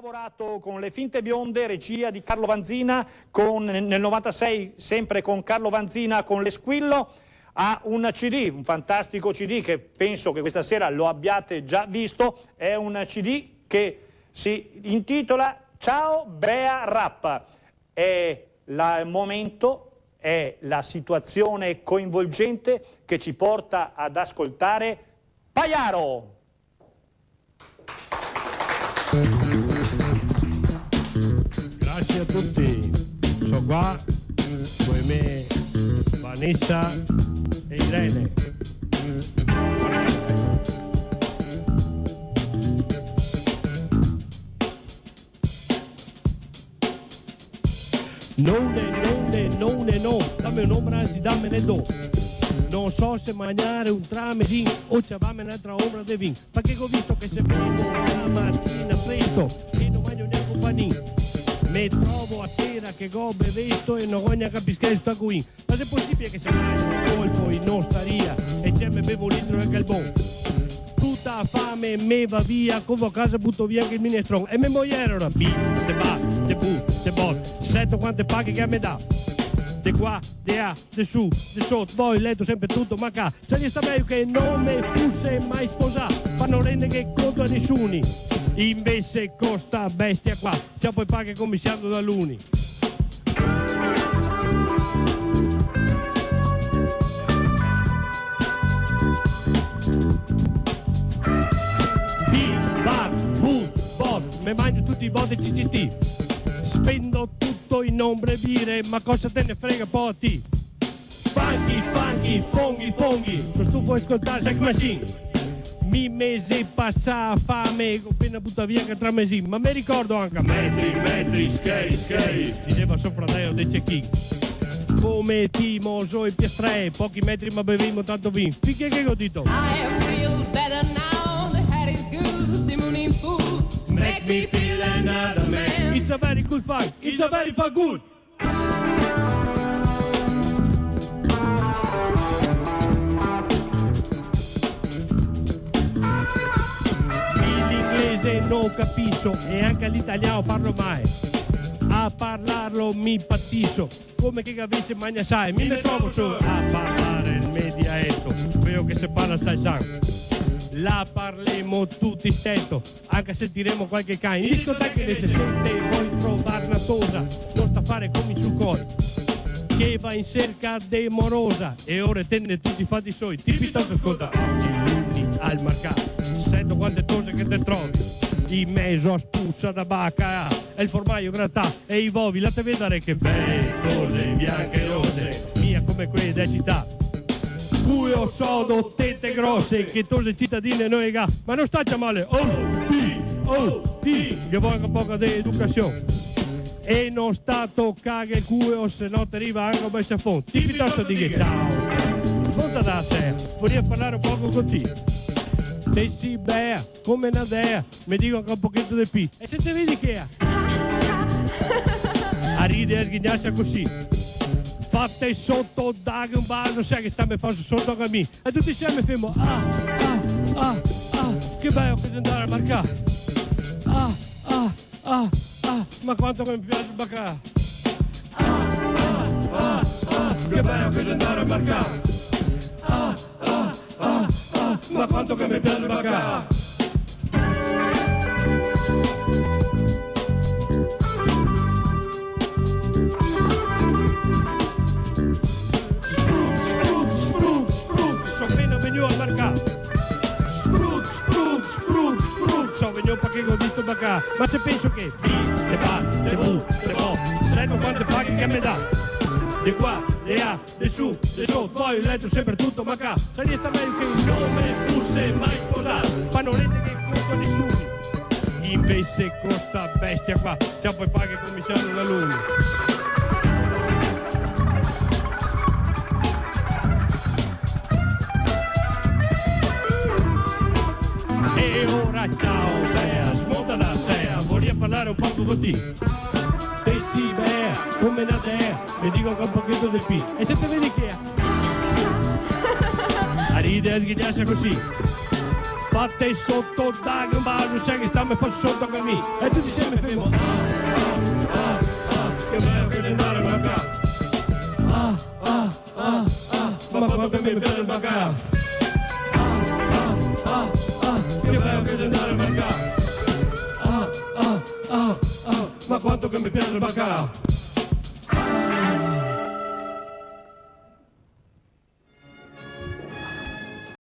lavorato con Le Finte Bionde, regia di Carlo Vanzina, nel 96 sempre con Carlo Vanzina con L'Esquillo, ha un CD, un fantastico CD che penso che questa sera lo abbiate già visto, è un CD che si intitola Ciao Bea Rappa, è il momento, è la situazione coinvolgente che ci porta ad ascoltare Paiaro. Grazie a tutti, sono qua con me Vanessa e Irene. No, dammi un'ombra, anzi dammene do. Non so se mangiare un tramesin o c'avamo un'altra ombra di vin, perché ho visto che se bevo la mattina presto e non mangio neanche un panin. Mi trovo a sera che go bevesto e non voglio capisco sto qui. Ma se è possibile che se mangi un colpo in osteria e se mi bevo un litro di galbon? Tutta fame me va via, come a casa butto via anche il minestrone. E mia moglie era una bi, te va, te bu, te bot, sento quante paghe che me dà. De qua, de a, de su, de sotto, voi letto sempre tutto, ma qua c'è gli sta meglio che non mi fosse mai sposato, fanno rendere conto a nessuno. Invece costa bestia qua, c'è poi paga commissario da luni. Bar, boot, bot, mi mangio tutti i bot e CCT. Spendo tutto in ombre bire, ma cosa te ne frega po' a ti? Funky, fonghi, sono stufo di ascoltare Jack Machine. Mi mese passa fame, appena butta via che tra mesi, ma mi ricordo anche metri, scary, diceva suo fratello dei cecchini. Come Timoso e Piastrè, pochi metri ma bevimo tanto vin. Finché che ho detto? I feel better now, the head is good, the moon in full. Make me feel another man. It's a very good fight, it's a very fun good. L'inglese non capisco e anche l'italiano parlo mai. A parlarlo mi pattiso, come che avesse magna sai. Mi ne trovo solo a parlare il mediaetto, vero che se parla stai san. La parleremo tutti stento, anche se diremo qualche cane. In discoteca invece sente vuoi trovare una tosa, non sta a fare come sul cuore, che va in cerca de morosa e ora tende tutti i fatti suoi. Ti piuttosto ascolta oggi luni al mercato, sento quante cose che te trovi. In mezzo a spuzza da bacca e il formaggio grattà e i vovi, la te vedere che belle cose bianche e rose, mia come quelle della città. Cui ho sodo tette grosse che tose cittadine noi ga, ma non sta male. Oh, io voglio un po' di educazione e non sta toccare il culo se no ti arriva anche un bel safone. Ti piuttosto di ciao, volta da sé, vorrei parlare un poco con te. Te si bea come una dea, mi dico anche un pochetto di P e se te vedi che ha a ridere e a sghignarsi così. Fatte sotto dare un bacio, sai che sta mi faccio sotto a me. E tutti insieme fermo, che bello che andare a marcare. Ma quanto mi piace il baccà. Che bello che andare a marcare. Ma quanto che mi piace il baccà. Sono appena venuto al mercato. Sprut, sono venuto perché ho visto baccà. Ma se penso che te va, te bu, te bo, sento quante paghe che mi dà. Di qua, di a, di su, di sotto, poi ho letto sempre tutto ma qua. Se sta meglio che non me fosse mai sposato, fanno rendere che conto a nessuno. Invece costa bestia qua, c'è poi paghe commissario da luni. E ora ciao Bea, smonta la sea, vorrei parlare un po' con te. Te si Bea, come una dea, mi dico con un pochetto del P. E se te vedi che ha? A ridere e a sghignarsi così. Fatte sotto da un bacio, sai che stiamo fa sotto con me. E tutti insieme fermo. Che bello che andare a mancare. Ma quanto che mi piace il baccà. Che bello che andare a mancare. Ma quanto che mi piace il baccà.